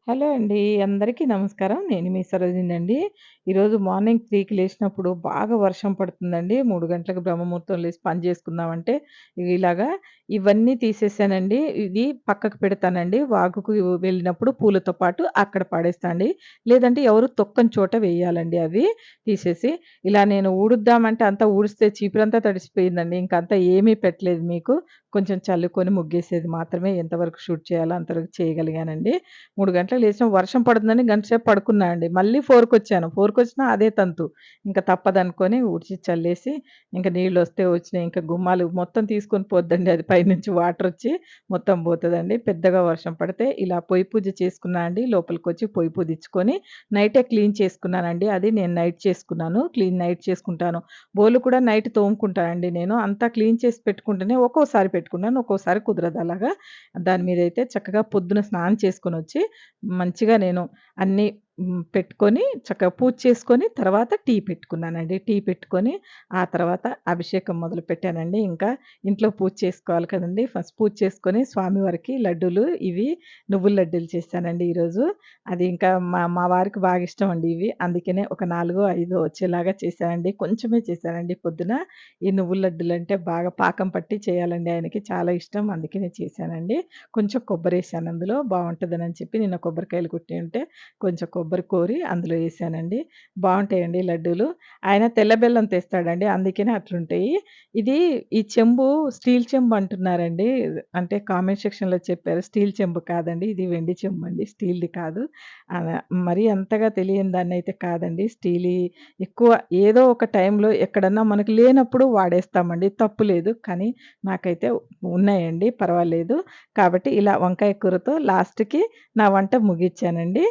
Hello అండి. అందరికీ నమస్కారం. నేను మీ సరోజినండి. ఈరోజు మార్నింగ్ 3కి లేసినప్పుడు బాగా వర్షం పడుతుందండి. 3 గంటలకు బ్రహ్మముహూర్తం లేసి పని చేసుకుందామంటే ఇలాగా ఇవన్నీ తీసేసానండి. ఇది పక్కకు పెడతానండి. వాగుకు వెళ్ళినప్పుడు పూలతో పాటు అక్కడ పడేస్తా అండి. లేదంటే ఎవరు తొక్కని చోట వేయాలండి అవి తీసేసి. ఇలా నేను ఊడుద్దామంటే అంతా ఊడిస్తే చీపురంతా తడిసిపోయిందండి. ఇంకంతా ఏమీ పెట్టలేదు మీకు. కొంచెం చల్లుకొని ముగ్గేసేది మాత్రమే ఎంతవరకు షూట్ చేయాలో అంతవరకు చేయగలిగానండి. 3 గంటలకు లేచాం. వర్షం పడుతుందని గంట సేపు పడుకున్నా అండి. మళ్ళీ 4కొచ్చాను. 4కొచ్చినా అదే తంతు. ఇంక తప్పదనుకోని ఊడ్చి చల్లేసి, ఇంక నీళ్ళొస్తే వచ్చినాయి. ఇంక గుమ్మాలు మొత్తం తీసుకొని పోద్దండి అది పైనుంచి వాటరొచ్చి మొత్తం పోతదండి. పెద్దగా వర్షం పడితే ఇలా పొయ్యి పూజ చేసుకున్నా అండి. లోపలికొచ్చి పొయ్యి పూజిచ్చుకొని నైటే క్లీన్ చేసుకున్నానండి. అది నేను నైట్ చేసుకున్నాను. నైట్ చేసుకుంటాను. బోర్లు కూడా నైట్ తోముకుంటానండి నేను. అంతా క్లీన్ చేసి పెట్టుకుంటేనే ఒక్కోసారి పెట్టుకున్నాను. ఒక్కోసారి కుదరదు అలాగా. దాని మీదయితే చక్కగా పొద్దున స్నానం చేసుకొనొచ్చి మంచిగా నేను అన్నీ పెట్టుకొని చక్కగా పూజ చేసుకొని తర్వాత టీ పెట్టుకున్నానండి. టీ పెట్టుకొని ఆ తర్వాత అభిషేకం మొదలుపెట్టానండి. ఇంకా ఇంట్లో పూజ చేసుకోవాలి కదండీ! ఫస్ట్ పూజ చేసుకొని స్వామివారికి లడ్డూలు ఇవి నువ్వుల లడ్డూలు చేశానండి ఈరోజు. అది ఇంకా మా మా వారికి బాగా ఇష్టమండి ఇవి. అందుకనే ఒక 4, 5 వచ్చేలాగా చేశానండి. కొంచెమే చేశానండి పొద్దున. ఈ నువ్వుల లడ్డూలంటే బాగా పాకం పట్టి చేయాలండి ఆయనకి చాలా ఇష్టం. అందుకనే చేశానండి. కొంచెం కొబ్బరేసాను అందులో బావుంటదనని చెప్పి నిన్న కొబ్బరికాయలు కొట్టి ఉంటే కొంచెం కొబ్బరి కోరి అందులో ఏసానండి. బావుంటాయండి లడ్డూలు. ఆయన తెల్ల బెల్లం తెస్తాడండి. అందుకనే అట్లుంటాయి. ఇది ఈ చెంబు స్టీల్ చెంబు అంటున్నారండి. అంటే కామెంట్ సెక్షన్‌లో చెప్పారు. స్టీల్ చెంబు కాదండి. ఇది వెండి చెంబండి. స్టీల్‌ది కాదు. ఆహ్, మరీ అంతగా తెలియని దాన్నయితే కాదండి. ఎక్కువ ఏదో ఒక టైంలో ఎక్కడన్నా మనకు లేనప్పుడు వాడేస్తామండి. తప్పు లేదు. కానీ నాకైతే ఉన్నాయండి. పర్వాలేదు. కాబట్టి ఇలా వంకాయ కూరతో లాస్ట్‌కి నా వంట ముగిచ్చానండి.